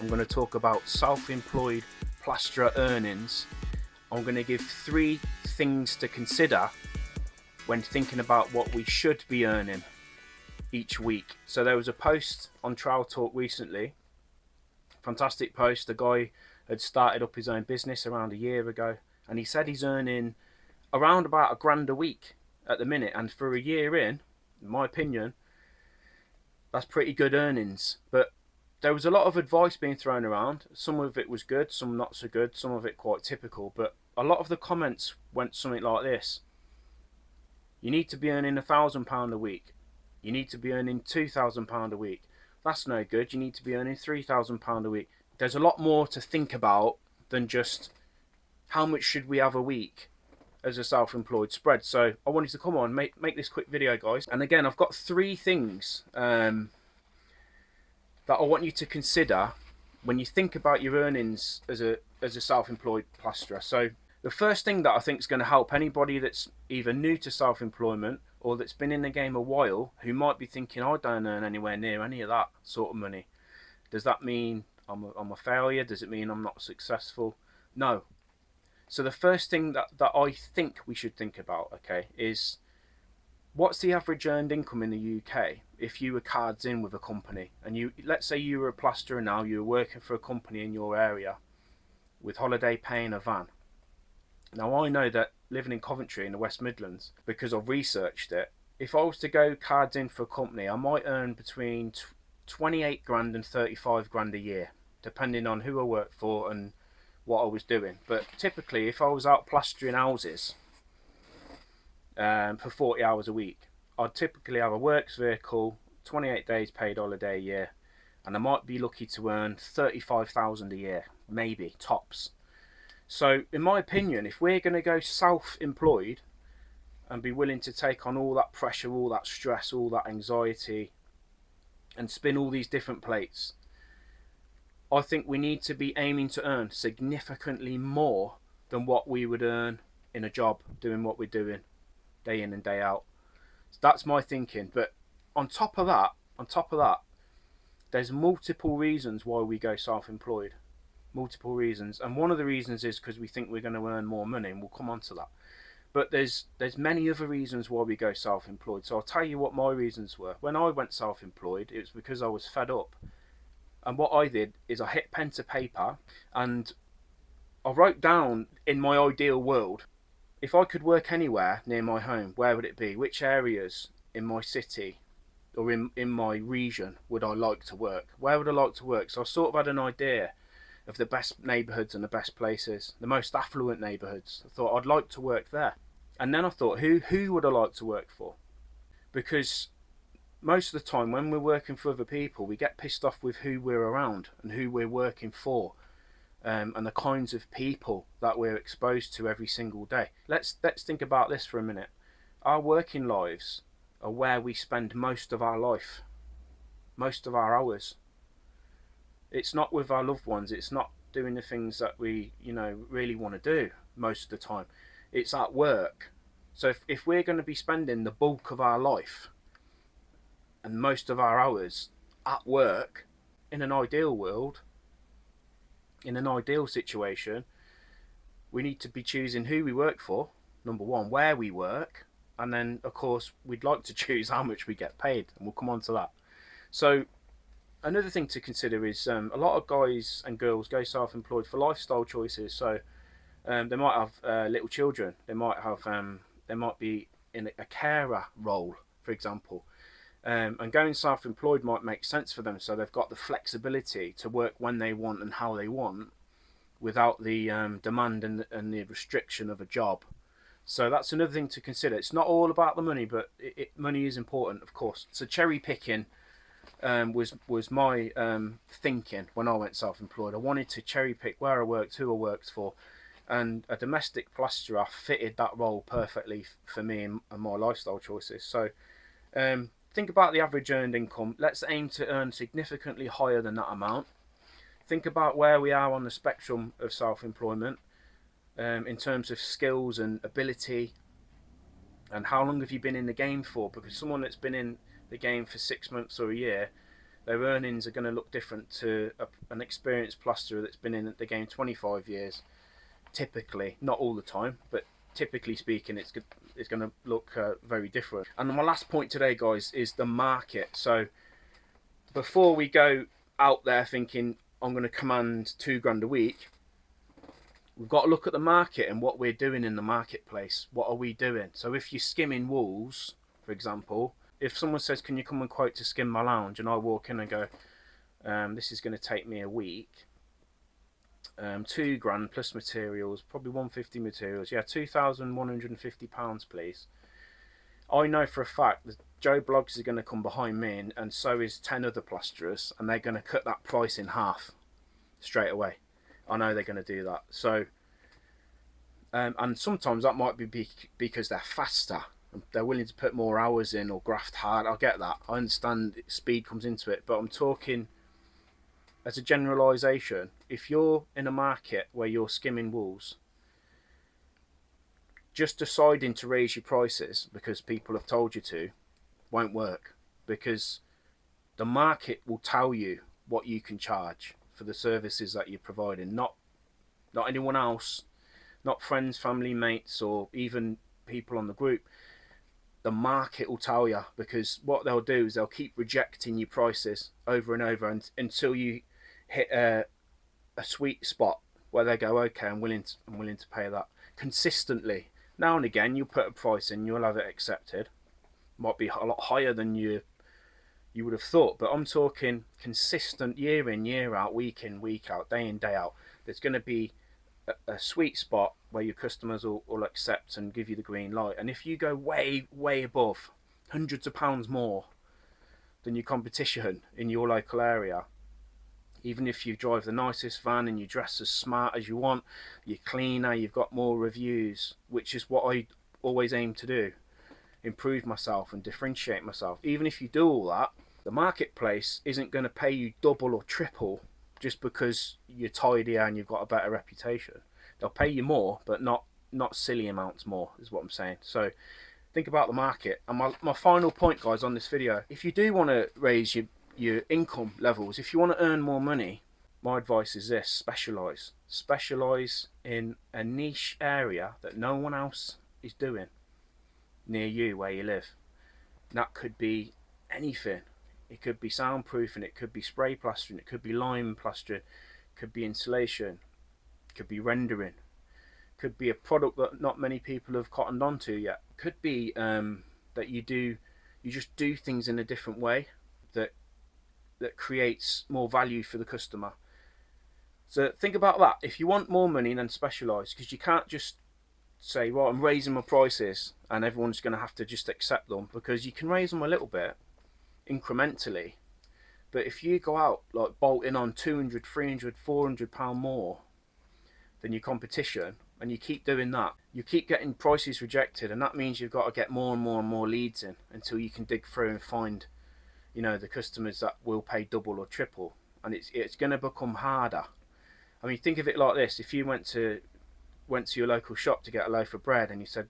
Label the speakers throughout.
Speaker 1: I'm going to talk about self-employed plasterer earnings. I'm going to give 3 things to consider when thinking about what we should be earning each week. So there was a post on Trial Talk recently, fantastic post. The guy had started up his own business around a year ago, and he said he's earning around about £1,000 a week at the minute, and for a year in my opinion, that's pretty good earnings. But there was a lot of advice being thrown around. Some of it was good, some not so good, some of it quite typical. But a lot of the comments went something like this: you need to be earning £1,000 a week. You need to be earning £2,000 a week. That's no good. You need to be earning £3,000 a week. There's a lot more to think about than just how much should we have a week as a self-employed spread. So I wanted to come on, make this quick video, guys. And again, I've got 3 things that I want you to consider when you think about your earnings as a self-employed plasterer. So the first thing that I think is going to help anybody that's either new to self-employment or that's been in the game a while, who might be thinking, I don't earn anywhere near any of that sort of money. Does that mean I'm a failure? Does it mean I'm not successful? No. So the first thing that I think we should think about, okay, is what's the average earned income in the UK if you were cards in with a company, and let's say you were a plasterer now, you were working for a company in your area with holiday pay in a van. Now I know that living in Coventry in the West Midlands, because I've researched it, if I was to go cards in for a company, I might earn between 28 grand and 35 grand a year, depending on who I worked for and what I was doing. But typically, if I was out plastering houses for 40 hours a week, I'd typically have a works vehicle, 28 days paid holiday a year, and I might be lucky to earn 35,000 a year, maybe tops. So in my opinion, if we're going to go self-employed and be willing to take on all that pressure, all that stress, all that anxiety, and spin all these different plates, I think we need to be aiming to earn significantly more than what we would earn in a job doing what we're doing day in and day out. So that's my thinking. But on top of that, there's multiple reasons why we go self-employed. Multiple reasons. And one of the reasons is because we think we're going to earn more money, and we'll come on to that. But there's many other reasons why we go self-employed. So I'll tell you what my reasons were. When I went self-employed, it was because I was fed up. And what I did is I hit pen to paper and I wrote down, in my ideal world, if I could work anywhere near my home, where would it be? Which areas in my city or in my region would I like to work? Where would I like to work? So I sort of had an idea of the best neighbourhoods and the best places, the most affluent neighbourhoods. I thought I'd like to work there. And then I thought, who would I like to work for? Because most of the time when we're working for other people, we get pissed off with who we're around and who we're working for, and the kinds of people that we're exposed to every single day. Let's think about this for a minute. Our working lives are where we spend most of our life, most of our hours. It's not with our loved ones. It's not doing the things that we really want to do most of the time. It's at work. So if we're going to be spending the bulk of our life and most of our hours at work, in an ideal world, in an ideal situation, we need to be choosing who we work for, number one, where we work, and then of course we'd like to choose how much we get paid, and we'll come on to that. So another thing to consider is a lot of guys and girls go self-employed for lifestyle choices. So they might have little children, they might be in a carer role, for example. And going self-employed might make sense for them, so they've got the flexibility to work when they want and how they want without the demand and the restriction of a job. So that's another thing to consider. It's not all about the money, but money is important, of course. So cherry picking was my thinking when I went self-employed. I wanted to cherry pick where I worked, who I worked for, and a domestic plasterer fitted that role perfectly for me and my lifestyle choices. So think about the average earned income. Let's aim to earn significantly higher than that amount. Think about where we are on the spectrum of self-employment in terms of skills and ability, and how long have you been in the game for? Because someone that's been in the game for 6 months or a year, their earnings are going to look different to an experienced plasterer that's been in the game 25 years. Typically, not all the time, but typically speaking, it's going to look very different. And my last point today, guys, is the market. So before we go out there thinking I'm going to command £2 a week, we've got to look at the market and what we're doing in the marketplace. What are we doing? So if you're skimming walls, for example, if someone says, can you come and quote to skim my lounge, and I walk in and go, this is going to take me a week, £2 plus materials, probably 150 materials, yeah, £2,150 please. I know for a fact that Joe Bloggs is going to come behind me, and so is 10 other plasterers, and they're going to cut that price in half straight away. I know they're going to do that. So, and sometimes that might be because they're faster. They're willing to put more hours in or graft hard. I get that. I understand speed comes into it, but I'm talking as a generalisation. If you're in a market where you're skimming walls, just deciding to raise your prices because people have told you to won't work, because the market will tell you what you can charge for the services that you're providing, not anyone else, not friends, family, mates, or even people on the group. The market will tell you, because what they'll do is they'll keep rejecting your prices over and over until you hit a sweet spot where they go, okay, I'm willing to pay that consistently. Now and again, you'll put a price in, you'll have it accepted. Might be a lot higher than you would have thought, but I'm talking consistent, year in, year out, week in, week out, day in, day out. There's going to be a sweet spot where your customers will accept and give you the green light. And if you go way above, hundreds of pounds more than your competition in your local area, even if you drive the nicest van and you dress as smart as you want, you're cleaner, you've got more reviews, which is what I always aim to do, improve myself and differentiate myself. Even if you do all that, the marketplace isn't going to pay you double or triple just because you're tidier and you've got a better reputation. They'll pay you more, but not silly amounts more, is what I'm saying. So think about the market. And my final point, guys, on this video, if you do want to raise your income levels, if you want to earn more money, my advice is this: specialize in a niche area that no one else is doing near you where you live. And that could be anything. It could be soundproofing, it could be spray plastering, it could be lime plastering, it could be insulation, it could be rendering, it could be a product that not many people have cottoned onto yet. It could be that you just do things in a different way that creates more value for the customer. So think about that. If you want more money, then specialise, because you can't just say, well, I'm raising my prices and everyone's going to have to just accept them, because you can raise them a little bit incrementally, but if you go out like bolting on 200, 300, 400 pound more than your competition, and you keep doing that, you keep getting prices rejected, and that means you've got to get more and more and more leads in until you can dig through and find, you know, the customers that will pay double or triple. And it's going to become harder. I mean, think of it like this: if you went to your local shop to get a loaf of bread and you said,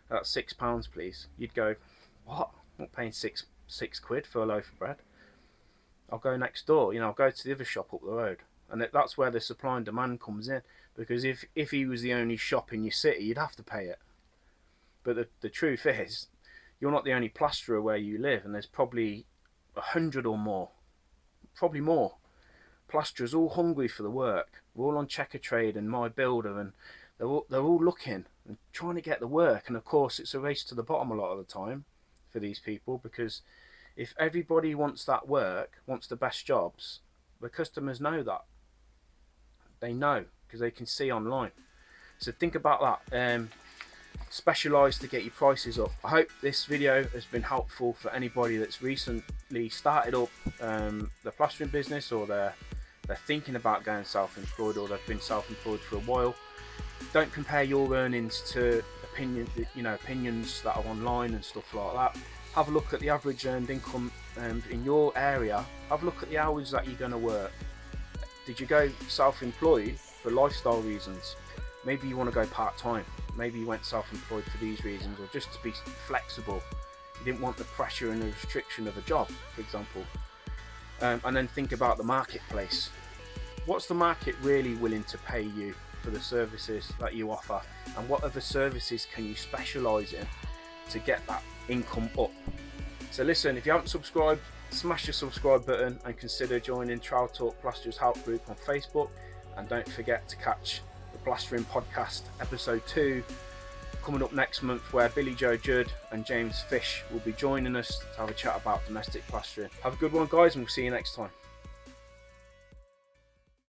Speaker 1: that's £6 please, you'd go, what? I'm not paying £6 for a loaf of bread. I'll go next door, you know, I'll go to the other shop up the road. And that's where the supply and demand comes in, because if he was the only shop in your city, you'd have to pay it. But the truth is, you're not the only plasterer where you live, and there's probably 100 or more, probably more plasterers all hungry for the work. We're all on Checker Trade and My Builder, and they're all looking and trying to get the work. And of course, it's a race to the bottom a lot of the time for these people, because if everybody wants that work, wants the best jobs, the customers know that. They know, because they can see online. So think about that. Specialise to get your prices up. I hope this video has been helpful for anybody that's recently started up the plastering business, or they're thinking about going self-employed, or they've been self-employed for a while. Don't compare your earnings to opinions that are online and stuff like that. Have a look at the average earned income in your area. Have a look at the hours that you're going to work. Did you go self-employed for lifestyle reasons? Maybe you want to go part-time. Maybe you went self-employed for these reasons, or just to be flexible. You didn't want the pressure and the restriction of a job, for example. And then think about the marketplace. What's the market really willing to pay you for the services that you offer, and what other services can you specialise in to get that income up? So listen, if you haven't subscribed, smash the subscribe button and consider joining Trowel Talk Plasterers Help Group on Facebook, and don't forget to catch the Plastering Podcast episode 2 coming up next month, where Billy Joe Judd and James Fish will be joining us to have a chat about domestic plastering. Have a good one, guys, and we'll see you next time.